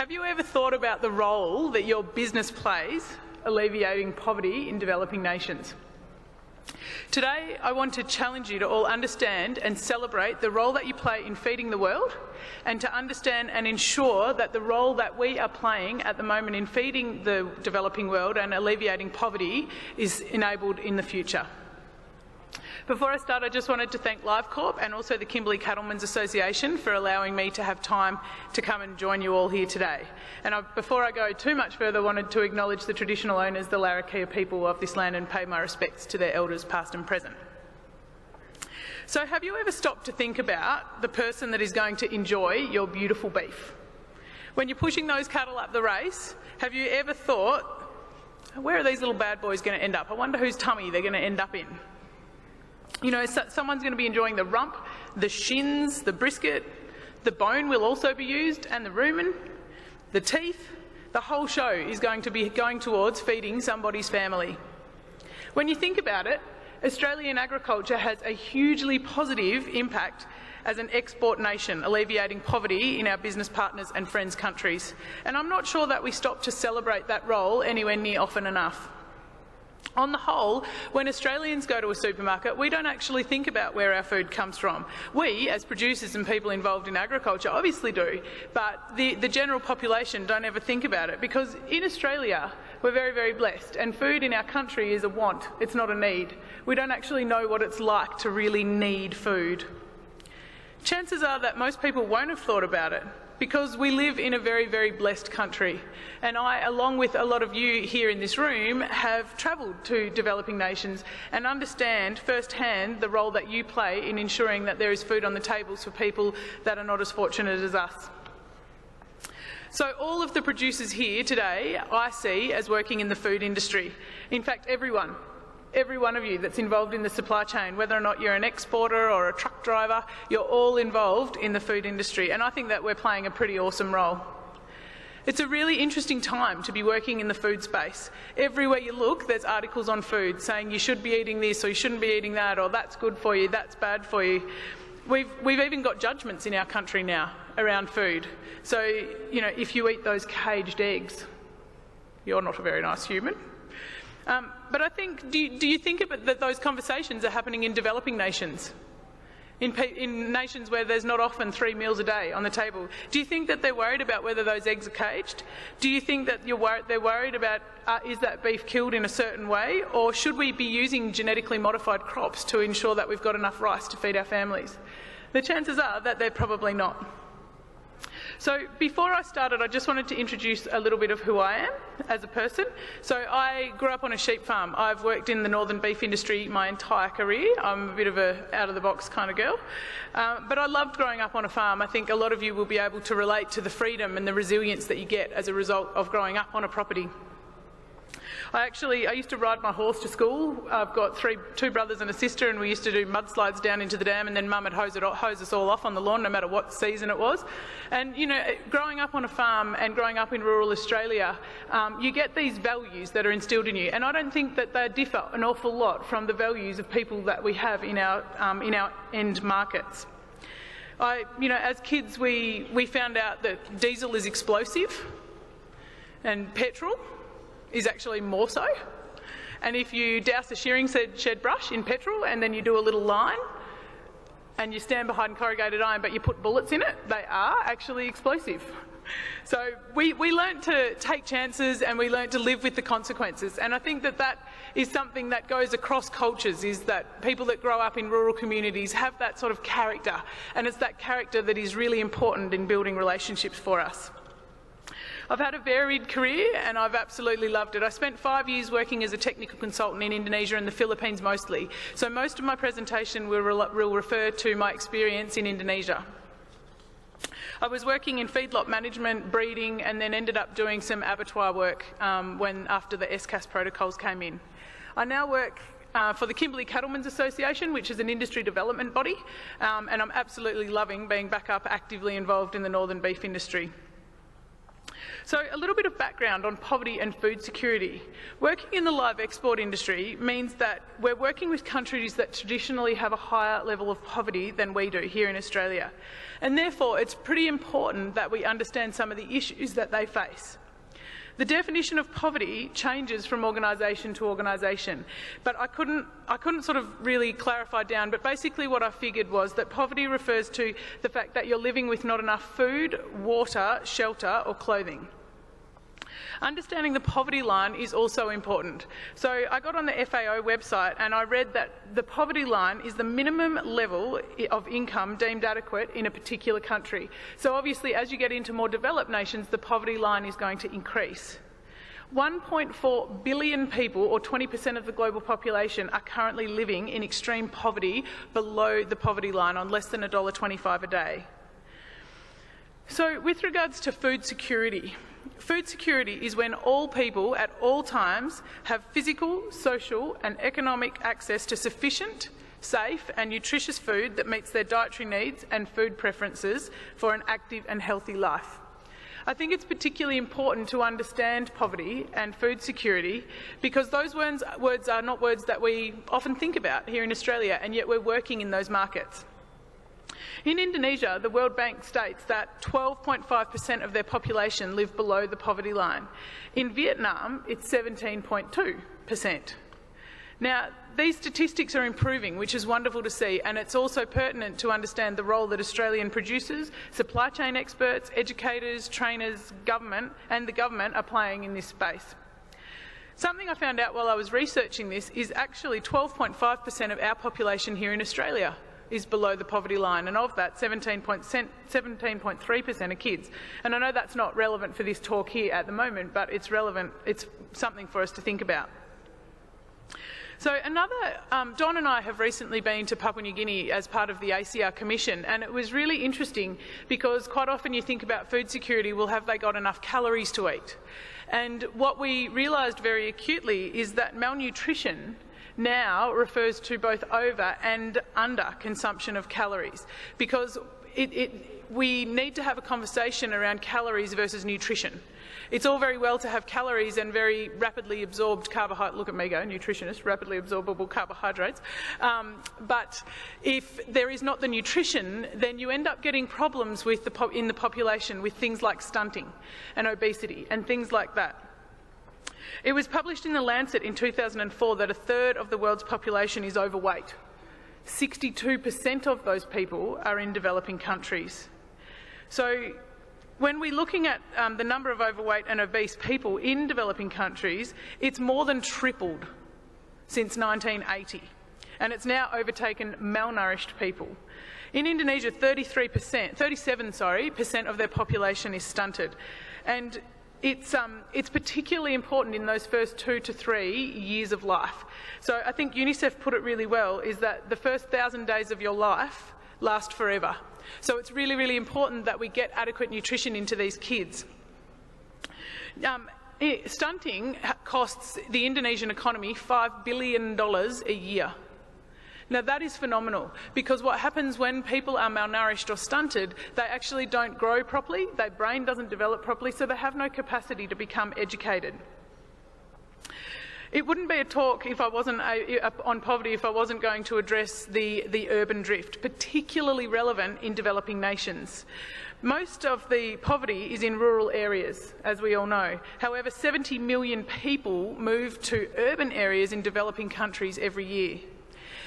Have you ever thought about the role that your business plays alleviating poverty in developing nations? Today, I want to challenge you to all understand and celebrate the role that you play in feeding the world, and to understand and ensure that the role that we are playing at the moment in feeding the developing world and alleviating poverty is enabled in the future. Before I start, I just wanted to thank LiveCorp and also the Kimberley Cattlemen's Association for allowing me to have time to come and join you all here today. And before I go too much further, I wanted to acknowledge the traditional owners, the Larrakia people of this land, and pay my respects to their elders past and present. So have you ever stopped to think about the person that is going to enjoy your beautiful beef? When you're pushing those cattle up the race, have you ever thought, where are these little bad boys going to end up? I wonder whose tummy they're going to end up in. You know, someone's going to be enjoying the rump, the shins, the brisket, the bone will also be used, and the rumen, the teeth. The whole show is going to be going towards feeding somebody's family. When you think about it, Australian agriculture has a hugely positive impact as an export nation, alleviating poverty in our business partners and friends countries. And I'm not sure that we stop to celebrate that role anywhere near often enough. On the whole, when Australians go to a supermarket, we don't actually think about where our food comes from. We, as producers and people involved in agriculture, obviously do, but the general population don't ever think about it, because in Australia, we're very, very blessed, and food in our country is a want, it's not a need. We don't actually know what it's like to really need food. Chances are that most people won't have thought about it, because we live in a very, very blessed country. And I, along with a lot of you here in this room, have travelled to developing nations and understand firsthand the role that you play in ensuring that there is food on the tables for people that are not as fortunate as us. So all of the producers here today I see as working in the food industry. In fact, every one of you that's involved in the supply chain, whether or not you're an exporter or a truck driver, you're all involved in the food industry, and I think that we're playing a pretty awesome role. It's a really interesting time to be working in the food space. Everywhere you look, there's articles on food saying you should be eating this, or you shouldn't be eating that, or that's good for you, that's bad for you. We've even got judgments in our country now around food. So, you know, if you eat those caged eggs, you're not a very nice human. But I think, do you think that those conversations are happening in developing nations? In nations where there's not often 3 meals a day on the table? Do you think that they're worried about whether those eggs are caged? Do you think that they're worried about, is that beef killed in a certain way? Or should we be using genetically modified crops to ensure that we've got enough rice to feed our families? The chances are that they're probably not. So before I started, I just wanted to introduce a little bit of who I am as a person. So I grew up on a sheep farm. I've worked in the northern beef industry my entire career. I'm a bit of a out-of-the-box kind of girl. But I loved growing up on a farm. I think a lot of you will be able to relate to the freedom and the resilience that you get as a result of growing up on a property. I used to ride my horse to school. I've got two brothers and a sister, and we used to do mudslides down into the dam, and then Mum would hose us all off on the lawn no matter what season it was. And, you know, growing up on a farm and growing up in rural Australia, you get these values that are instilled in you, and I don't think that they differ an awful lot from the values of people that we have in our end markets. As kids, we found out that diesel is explosive and petrol is actually more so. And if you douse a shearing shed brush in petrol and then you do a little line and you stand behind corrugated iron but you put bullets in it, they are actually explosive. So we learnt to take chances, and we learnt to live with the consequences. And I think that is something that goes across cultures, is that people that grow up in rural communities have that sort of character, and it's that character that is really important in building relationships for us. I've had a varied career and I've absolutely loved it. I spent 5 years working as a technical consultant in Indonesia and the Philippines mostly. So most of my presentation will refer to my experience in Indonesia. I was working in feedlot management, breeding, and then ended up doing some abattoir work after the SCAS protocols came in. I now work for the Kimberley Cattlemen's Association, which is an industry development body, and I'm absolutely loving being back up actively involved in the northern beef industry. So a little bit of background on poverty and food security. Working in the live export industry means that we're working with countries that traditionally have a higher level of poverty than we do here in Australia. And therefore, it's pretty important that we understand some of the issues that they face. The definition of poverty changes from organisation to organisation, but I couldn't sort of really clarify down, but basically what I figured was that poverty refers to the fact that you're living with not enough food, water, shelter or clothing. Understanding the poverty line is also important. So I got on the FAO website and I read that the poverty line is the minimum level of income deemed adequate in a particular country. So obviously as you get into more developed nations, the poverty line is going to increase. 1.4 billion people, or 20% of the global population, are currently living in extreme poverty below the poverty line on less than $1.25 a day. So with regards to food security is when all people at all times have physical, social and economic access to sufficient, safe and nutritious food that meets their dietary needs and food preferences for an active and healthy life. I think it's particularly important to understand poverty and food security because those words are not words that we often think about here in Australia, and yet we're working in those markets. In Indonesia, the World Bank states that 12.5% of their population live below the poverty line. In Vietnam, it's 17.2%. Now, these statistics are improving, which is wonderful to see, and it's also pertinent to understand the role that Australian producers, supply chain experts, educators, trainers, government and the government are playing in this space. Something I found out while I was researching this is actually 12.5% of our population here in Australia is below the poverty line, and of that 17.3% are kids. And I know that's not relevant for this talk here at the moment, but it's relevant, it's something for us to think about. So Don and I have recently been to Papua New Guinea as part of the ACR Commission, and it was really interesting because quite often you think about food security, well, have they got enough calories to eat? And what we realised very acutely is that malnutrition now refers to both over and under consumption of calories, because we need to have a conversation around calories versus nutrition. It's all very well to have calories and very rapidly absorbed carbohydrates. Look at me go, nutritionist, rapidly absorbable carbohydrates. But if there is not the nutrition, then you end up getting problems with in the population with things like stunting and obesity and things like that. It was published in The Lancet in 2004 that a third of the world's population is overweight. 62% of those people are in developing countries. So when we're looking at the number of overweight and obese people in developing countries, it's more than tripled since 1980, and it's now overtaken malnourished people. In Indonesia, 37% of their population is stunted, and it's particularly important in those first 2 to 3 years of life. So I think UNICEF put it really well, is that the first 1,000 days of your life last forever. So it's really, really important that we get adequate nutrition into these kids. Stunting costs the Indonesian economy $5 billion a year. Now that is phenomenal, because what happens when people are malnourished or stunted, they actually don't grow properly, their brain doesn't develop properly, so they have no capacity to become educated. It wouldn't be a talk if I wasn't on poverty if I wasn't going to address the urban drift, particularly relevant in developing nations. Most of the poverty is in rural areas, as we all know. However, 70 million people move to urban areas in developing countries every year.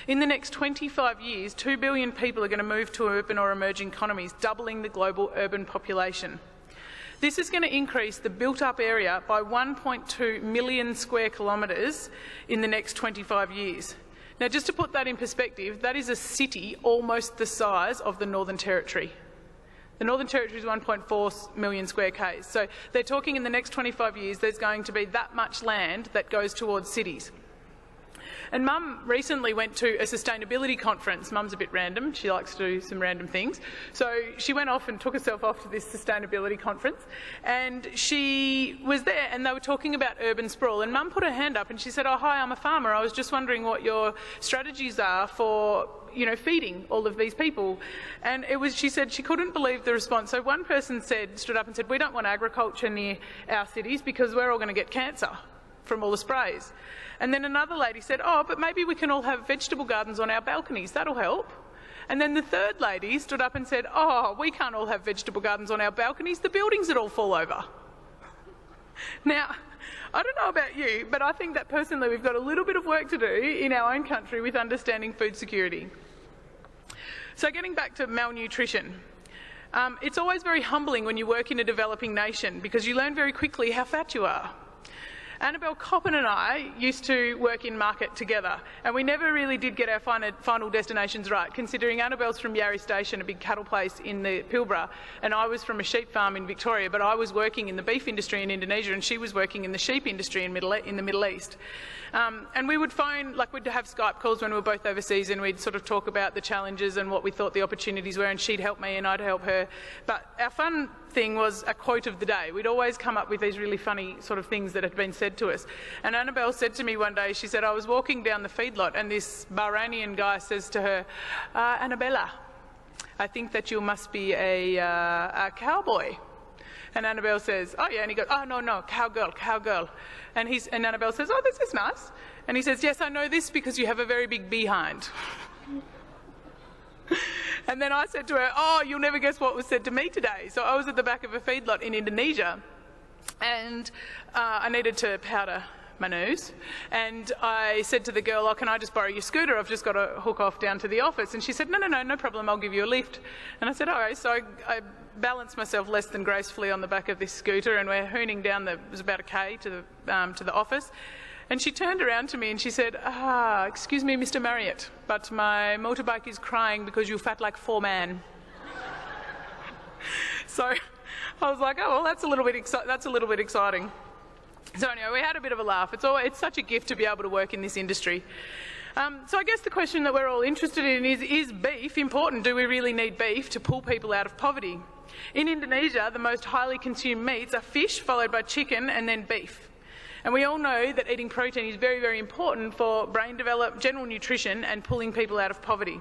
In the next 25 years, 2 billion people are going to move to urban or emerging economies, doubling the global urban population. This is going to increase the built-up area by 1.2 million square kilometres in the next 25 years. Now, just to put that in perspective, that is a city almost the size of the Northern Territory. The Northern Territory is 1.4 million square k's. So they're talking in the next 25 years there's going to be that much land that goes towards cities. And Mum recently went to a sustainability conference. Mum's a bit random. She likes to do some random things. So she went off and took herself off to this sustainability conference. And she was there and they were talking about urban sprawl. And Mum put her hand up and she said, "Oh, hi, I'm a farmer. I was just wondering what your strategies are for feeding all of these people." And she said she couldn't believe the response. So one person stood up and said, "We don't want agriculture near our cities because we're all going to get cancer from all the sprays." And then another lady said, "Oh, but maybe we can all have vegetable gardens on our balconies. That'll help." And then the third lady stood up and said, "Oh, we can't all have vegetable gardens on our balconies. The buildings would all fall over." Now, I don't know about you, but I think that personally we've got a little bit of work to do in our own country with understanding food security. So getting back to malnutrition, it's always very humbling when you work in a developing nation because you learn very quickly how fat you are. Annabelle Coppin and I used to work in market together, and we never really did get our final destinations right, considering Annabelle's from Yarra Station, a big cattle place in the Pilbara, and I was from a sheep farm in Victoria, but I was working in the beef industry in Indonesia and she was working in the sheep industry in the Middle East. And we would phone, we'd have Skype calls when we were both overseas, and we'd sort of talk about the challenges and what we thought the opportunities were, and she'd help me and I'd help her. But our fun thing was a quote of the day. We'd always come up with these really funny sort of things that had been said to us. And Annabelle said to me one day, she said, I was walking down the feedlot and this Bahrainian guy says to her, "Annabella, I think that you must be a cowboy." And Annabelle says, "Oh yeah," and he goes, "Oh no, cowgirl. And Annabelle says, "Oh, this is nice." And he says, "Yes, I know this because you have a very big behind." And then I said to her, "Oh, you'll never guess what was said to me today." So I was at the back of a feedlot in Indonesia and I needed to powder my nose, and I said to the girl, "Oh, can I just borrow your scooter? I've just got to hook off down to the office." And she said, no problem, I'll give you a lift." And I said, "All right." So I balanced myself less than gracefully on the back of this scooter, and we're hooning down it was about a K to the office. And she turned around to me and she said, "Excuse me, Mr. Marriott, but my motorbike is crying because you fat like 4 man." So I was like, "Oh, well, that's a little bit exciting." So anyway, we had a bit of a laugh. It's such a gift to be able to work in this industry. So I guess the question that we're all interested in is beef important? Do we really need beef to pull people out of poverty? In Indonesia, the most highly consumed meats are fish, followed by chicken, and then beef. And we all know that eating protein is very, very important for brain development, general nutrition, and pulling people out of poverty.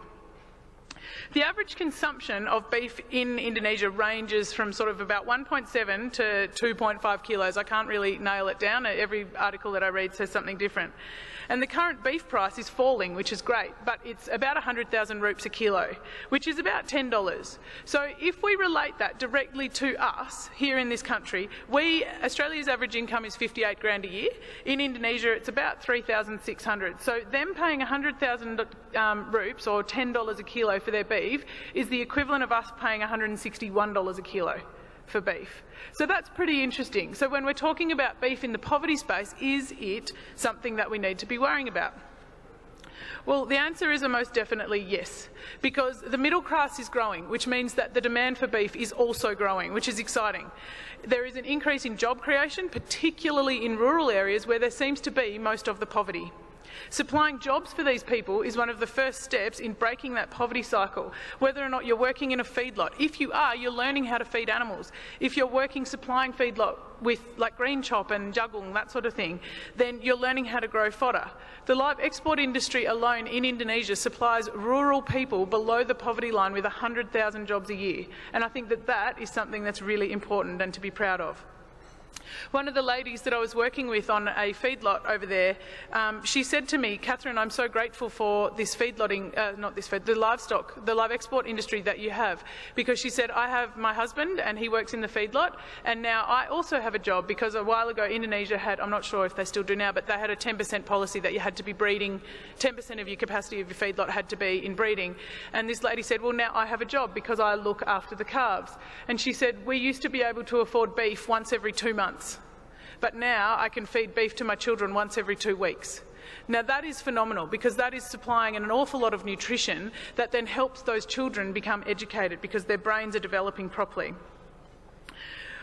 The average consumption of beef in Indonesia ranges from sort of about 1.7 to 2.5 kilos. I can't really nail it down. Every article that I read says something different. And the current beef price is falling, which is great, but it's about 100,000 rupees a kilo, which is about $10. So if we relate that directly to us here in this country, Australia's average income is 58 grand a year. In Indonesia, it's about 3,600. So them paying 100,000 rupees or $10 a kilo for their beef is the equivalent of us paying $161 a kilo for beef. So that's pretty interesting. So when we're talking about beef in the poverty space, is it something that we need to be worrying about? Well, the answer is a most definitely yes, because the middle class is growing, which means that the demand for beef is also growing, which is exciting. There is an increase in job creation, particularly in rural areas where there seems to be most of the poverty. Supplying jobs for these people is one of the first steps in breaking that poverty cycle, whether or not you're working in a feedlot. If you are, you're learning how to feed animals. If you're working supplying feedlot with like green chop and jagung, that sort of thing, then you're learning how to grow fodder. The live export industry alone in Indonesia supplies rural people below the poverty line with 100,000 jobs a year. And I think that that is something that's really important and to be proud of. One of the ladies that I was working with on a feedlot over there, she said to me, "Catherine, I'm so grateful for this feedlotting, the livestock, the live export industry that you have," because she said, "I have my husband and he works in the feedlot, and now I also have a job," because a while ago Indonesia had, I'm not sure if they still do now, but they had a 10% policy that you had to be breeding, 10% of your capacity of your feedlot had to be in breeding. And this lady said, "Well, now I have a job because I look after the calves." And she said, "We used to be able to afford beef once every 2 months. But now I can feed beef to my children once every 2 weeks." Now that is phenomenal, because that is supplying an awful lot of nutrition that then helps those children become educated because their brains are developing properly.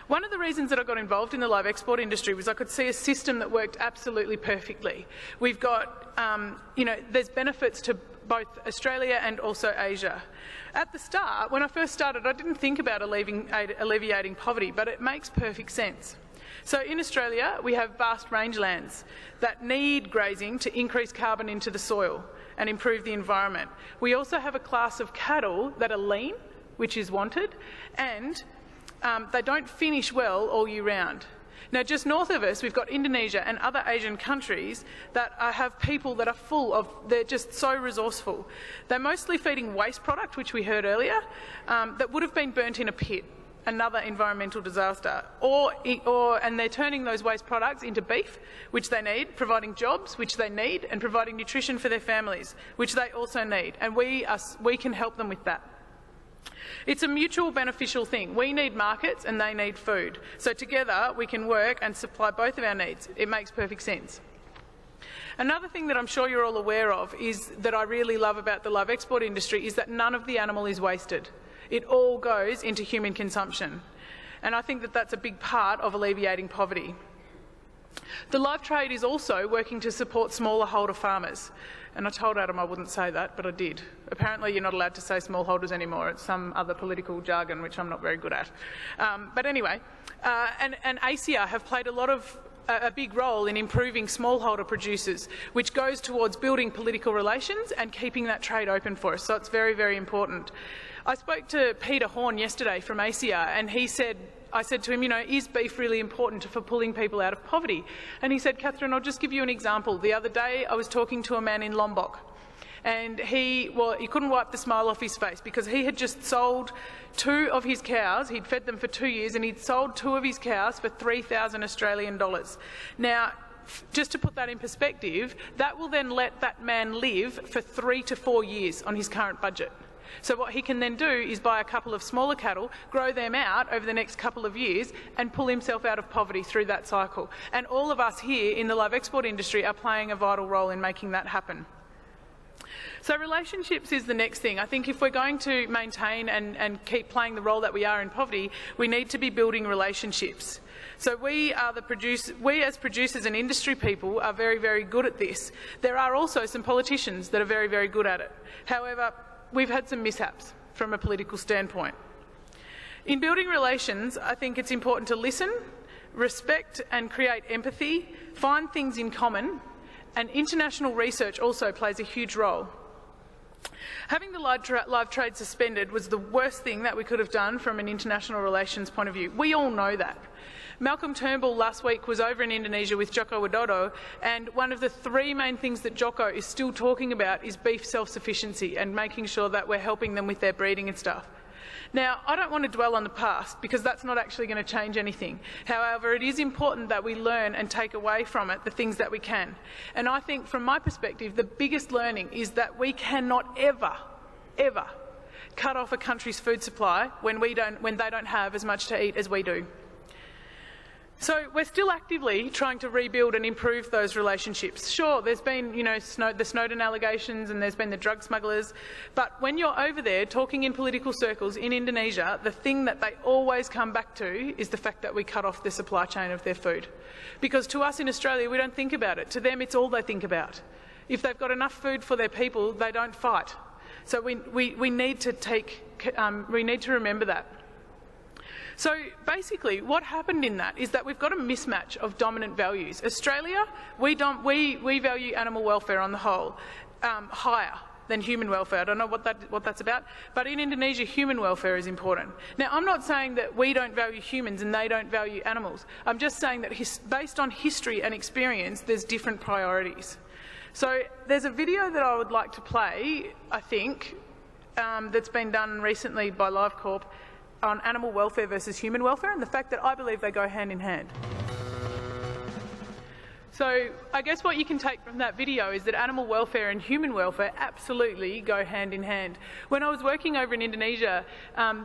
One of the reasons that I got involved in the live export industry was I could see a system that worked absolutely perfectly. We've got, there's benefits to both Australia and also Asia. At the start, when I first started, I didn't think about alleviating poverty, but it makes perfect sense. So in Australia, we have vast rangelands that need grazing to increase carbon into the soil and improve the environment. We also have a class of cattle that are lean, which is wanted, and they don't finish well all year round. Now, just north of us, we've got Indonesia and other Asian countries that have people that are they're just so resourceful. They're mostly feeding waste product, which we heard earlier, that would have been burnt in a pit, another environmental disaster, and they're turning those waste products into beef, which they need, providing jobs, which they need, and providing nutrition for their families, which they also need, and we can help them with that. It's a mutual beneficial thing. We need markets and they need food. So together we can work and supply both of our needs. It makes perfect sense. Another thing that I'm sure you're all aware of is that I really love about the live export industry is that none of the animal is wasted. It all goes into human consumption. And I think that that's a big part of alleviating poverty. The live trade is also working to support smaller holder farmers. And I told Adam I wouldn't say that, but I did. Apparently you're not allowed to say smallholders anymore. It's some other political jargon, which I'm not very good at. But anyway, and ACR have played a big role in improving smallholder producers, which goes towards building political relations and keeping that trade open for us. So it's very, very important. I spoke to Peter Horn yesterday from ACR, and I said to him, is beef really important for pulling people out of poverty? And he said, Catherine, I'll just give you an example. The other day I was talking to a man in Lombok, and he couldn't wipe the smile off his face because he had just sold 2 of his cows. He'd fed them for 2 years, and he'd sold 2 of his cows for 3,000 Australian dollars. Now, just to put that in perspective, that will then let that man live for 3 to 4 years on his current budget. So what he can then do is buy a couple of smaller cattle, grow them out over the next couple of years and pull himself out of poverty through that cycle. And all of us here in the live export industry are playing a vital role in making that happen. So relationships is the next thing. I think if we're going to maintain and keep playing the role that we are in poverty, we need to be building relationships. So we as producers and industry people are very, very good at this. There are also some politicians that are very, very good at it. However, we've had some mishaps from a political standpoint. In building relations, I think it's important to listen, respect and create empathy, find things in common, and international research also plays a huge role. Having the live trade suspended was the worst thing that we could have done from an international relations point of view. We all know that. Malcolm Turnbull last week was over in Indonesia with Joko Widodo, and one of the 3 main things that Joko is still talking about is beef self-sufficiency and making sure that we're helping them with their breeding and stuff. Now, I don't want to dwell on the past because that's not actually going to change anything. However, it is important that we learn and take away from it the things that we can. And I think from my perspective, the biggest learning is that we cannot ever cut off a country's food supply when they don't have as much to eat as we do. So we're still actively trying to rebuild and improve those relationships. Sure, there's been, the Snowden allegations and there's been the drug smugglers, but when you're over there talking in political circles in Indonesia, the thing that they always come back to is the fact that we cut off the supply chain of their food. Because to us in Australia, we don't think about it. To them, it's all they think about. If they've got enough food for their people, they don't fight. So we need to remember that. So basically what happened in that is that we've got a mismatch of dominant values. Australia, we value animal welfare on the whole higher than human welfare. I don't know what that's about, but in Indonesia human welfare is important. Now I'm not saying that we don't value humans and they don't value animals. I'm just saying that based on history and experience there's different priorities. So there's a video that I would like to play, I think, that's been done recently by LiveCorp on animal welfare versus human welfare and the fact that I believe they go hand in hand. So I guess what you can take from that video is that animal welfare and human welfare absolutely go hand in hand. When I was working over in Indonesia,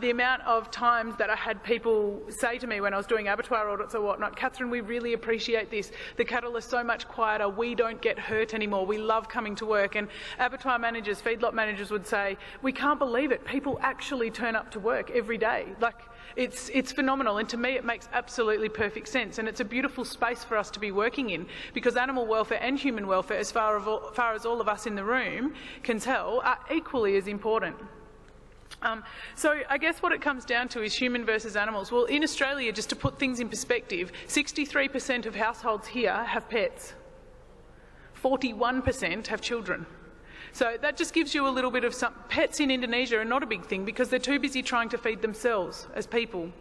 the amount of times that I had people say to me when I was doing abattoir audits or whatnot, Catherine, we really appreciate this. The cattle are so much quieter. We don't get hurt anymore. We love coming to work. And abattoir managers, feedlot managers would say, we can't believe it. People actually turn up to work every day. Like, It's phenomenal, and to me it makes absolutely perfect sense, and it's a beautiful space for us to be working in, because animal welfare and human welfare, as far as all of us in the room can tell, are equally as important. So I guess what it comes down to is human versus animals. Well, in Australia, just to put things in perspective, 63% of households here have pets. 41% have children. So that just gives you a little bit of some. Pets in Indonesia are not a big thing because they're too busy trying to feed themselves as people.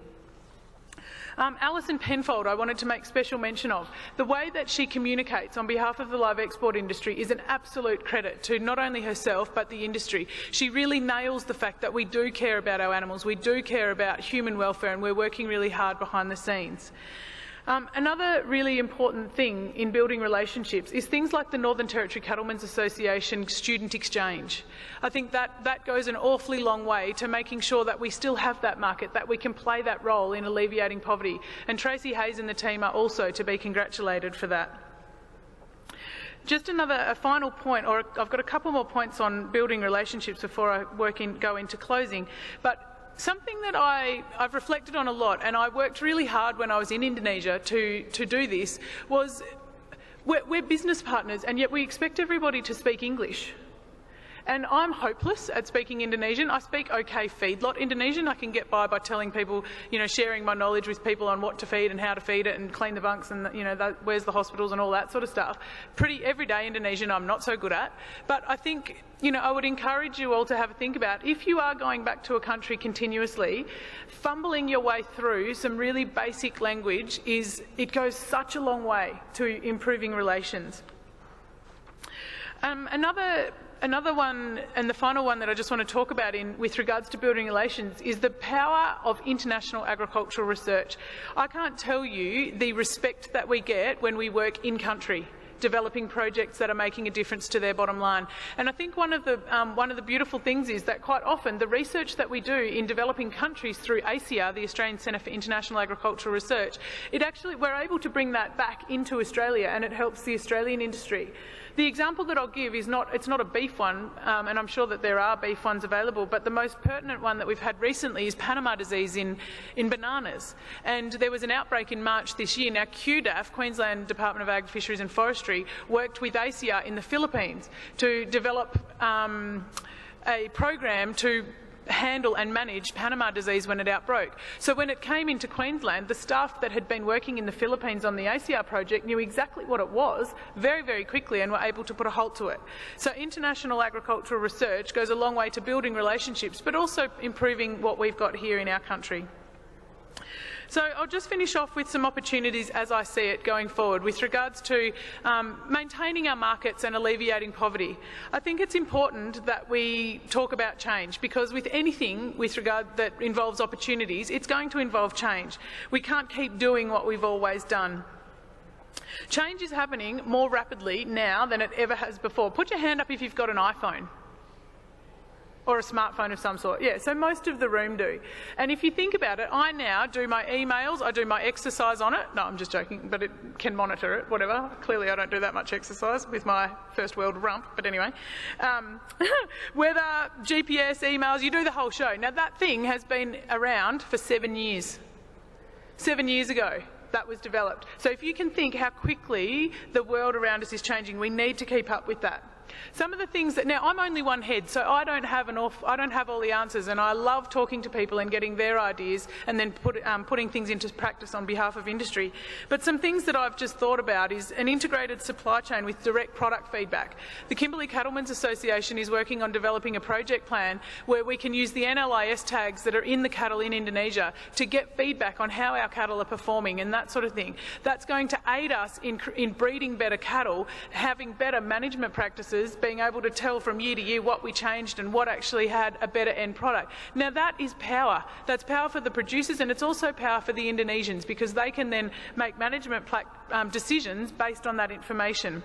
Alison Penfold, I wanted to make special mention of. The way that she communicates on behalf of the live export industry is an absolute credit to not only herself but the industry. She really nails the fact that we do care about our animals, we do care about human welfare, and we're working really hard behind the scenes. Another really important thing in building relationships is things like the Northern Territory Cattlemen's Association student exchange. I think that goes an awfully long way to making sure that we still have that market, that we can play that role in alleviating poverty. And Tracy Hayes and the team are also to be congratulated for that. Just a final point, or I've got a couple more points on building relationships before I go into closing. But something that I've reflected on a lot, and I worked really hard when I was in Indonesia to do this, was we're business partners and yet we expect everybody to speak English. And I'm hopeless at speaking Indonesian. I speak okay feedlot Indonesian. I can get by telling people, sharing my knowledge with people on what to feed and how to feed it and clean the bunks and, where's the hospitals and all that sort of stuff. Pretty everyday Indonesian I'm not so good at. But I think, I would encourage you all to have a think about, if you are going back to a country continuously, fumbling your way through some really basic language it goes such a long way to improving relations. Another one, and the final one that I just want to talk about with regards to building relations, is the power of international agricultural research. I can't tell you the respect that we get when we work in country, developing projects that are making a difference to their bottom line. And I think one of the beautiful things is that quite often the research that we do in developing countries through ACR, the Australian Centre for International Agricultural Research, we're able to bring that back into Australia, and it helps the Australian industry. The example that I'll give it's not a beef one, and I'm sure that there are beef ones available, but the most pertinent one that we've had recently is Panama disease in bananas. And there was an outbreak in March this year. Now QDAF, Queensland Department of Ag, Fisheries and Forestry, worked with ACR in the Philippines to develop a program to handle and manage Panama disease when it outbroke. So when it came into Queensland, the staff that had been working in the Philippines on the ACR project knew exactly what it was very, very quickly and were able to put a halt to it. So international agricultural research goes a long way to building relationships, but also improving what we've got here in our country. So I'll just finish off with some opportunities as I see it going forward with regards to maintaining our markets and alleviating poverty. I think it's important that we talk about change, because with anything with regard that involves opportunities, it's going to involve change. We can't keep doing what we've always done. Change is happening more rapidly now than it ever has before. Put your hand up if you've got an iPhone. Or a smartphone of some sort. Yeah, so most of the room do. And if you think about it, I now do my emails, I do my exercise on it. No, I'm just joking, but it can monitor it, whatever. Clearly I don't do that much exercise with my first world rump, but anyway. Weather, GPS, emails, you do the whole show. Now that thing has been around for 7 years. 7 years ago that was developed. So if you can think how quickly the world around us is changing, we need to keep up with that. Some of the things that, now I'm only one head, so I don't have all the answers, and I love talking to people and getting their ideas and then putting things into practice on behalf of industry. But some things that I've just thought about is an integrated supply chain with direct product feedback. The Kimberley Cattlemen's Association is working on developing a project plan where we can use the NLIS tags that are in the cattle in Indonesia to get feedback on how our cattle are performing and that sort of thing. That's going to aid us in breeding better cattle, having better management practices, being able to tell from year to year what we changed and what actually had a better end product. Now that is power. That's power for the producers, and it's also power for the Indonesians, because they can then make management decisions based on that information.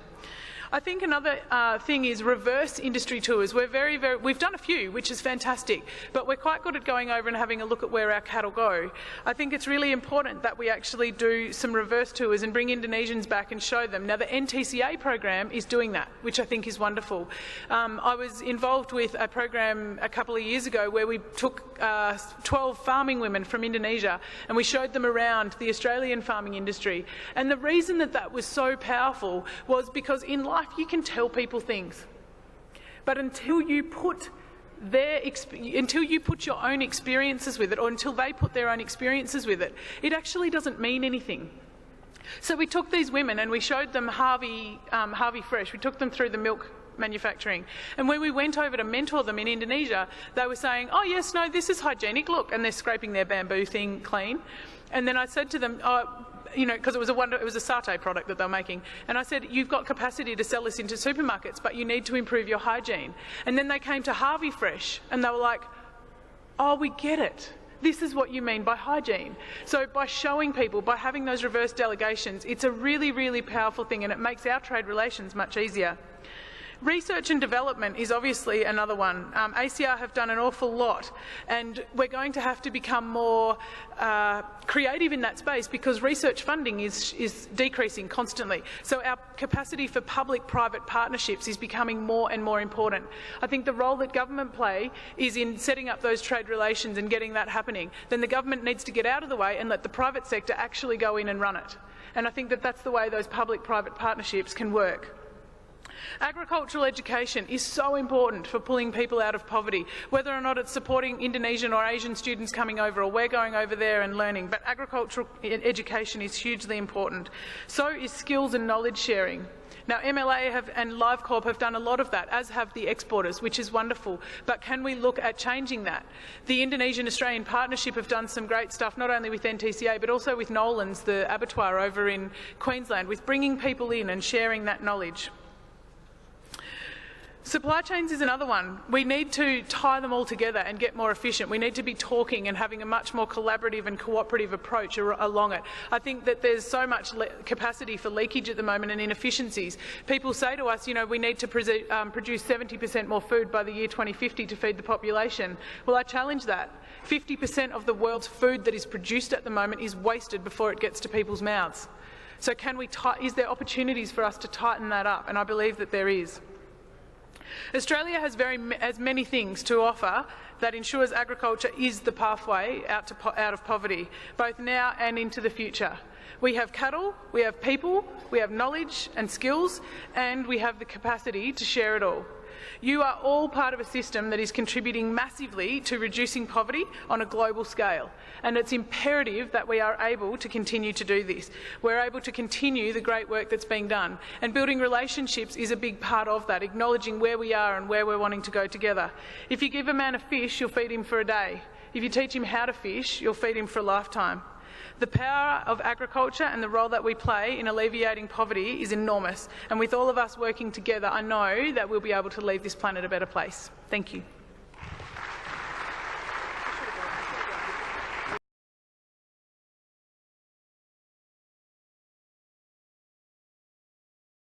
I think another thing is reverse industry tours. We've done a few, which is fantastic, but we're quite good at going over and having a look at where our cattle go. I think it's really important that we actually do some reverse tours and bring Indonesians back and show them. Now, the NTCA program is doing that, which I think is wonderful. I was involved with a program a couple of years ago where we took 12 farming women from Indonesia and we showed them around the Australian farming industry. And the reason that that was so powerful was because in life you can tell people things, but until you put your own experiences with it, or until they put their own experiences with it, it actually doesn't mean anything. So we took these women and we showed them Harvey Fresh. We took them through the milk manufacturing, and when we went over to mentor them in Indonesia, they were saying, "Oh yes, no, this is hygienic, look," and they're scraping their bamboo thing clean. And then I said to them, you know, because it was a satay product that they were making, and I said, "You've got capacity to sell this into supermarkets, but you need to improve your hygiene." And then they came to Harvey Fresh and they were like, "Oh, we get it. This is what you mean by hygiene." So by showing people, by having those reverse delegations, it's a really, really powerful thing, and it makes our trade relations much easier. Research and development is obviously another one. ACR have done an awful lot, and we're going to have to become more creative in that space, because research funding is decreasing constantly. So our capacity for public-private partnerships is becoming more and more important. I think the role that government play is in setting up those trade relations and getting that happening. Then the government needs to get out of the way and let the private sector actually go in and run it. And I think that that's the way those public-private partnerships can work. Agricultural education is so important for pulling people out of poverty, whether or not it's supporting Indonesian or Asian students coming over, or we're going over there and learning. But agricultural education is hugely important. So is skills and knowledge sharing. Now, MLA and LiveCorp have done a lot of that, as have the exporters, which is wonderful. But can we look at changing that? The Indonesian-Australian Partnership have done some great stuff, not only with NTCA, but also with Nolan's, the abattoir over in Queensland, with bringing people in and sharing that knowledge. Supply chains is another one. We need to tie them all together and get more efficient. We need to be talking and having a much more collaborative and cooperative approach along it. I think that there's so much capacity for leakage at the moment and inefficiencies. People say to us, you know, we need to produce 70% more food by the year 2050 to feed the population. Well, I challenge that. 50% of the world's food that is produced at the moment is wasted before it gets to people's mouths. So is there opportunities for us to tighten that up? And I believe that there is. Australia has many things to offer that ensures agriculture is the pathway out of poverty, both now and into the future. We have cattle, we have people, we have knowledge and skills, and we have the capacity to share it all. You are all part of a system that is contributing massively to reducing poverty on a global scale, and it's imperative that we are able to continue to do this. We're able to continue the great work that's being done, and building relationships is a big part of that, acknowledging where we are and where we're wanting to go together. If you give a man a fish, you'll feed him for a day. If you teach him how to fish, you'll feed him for a lifetime. The power of agriculture and the role that we play in alleviating poverty is enormous, and with all of us working together, I know that we'll be able to leave this planet a better place. Thank you.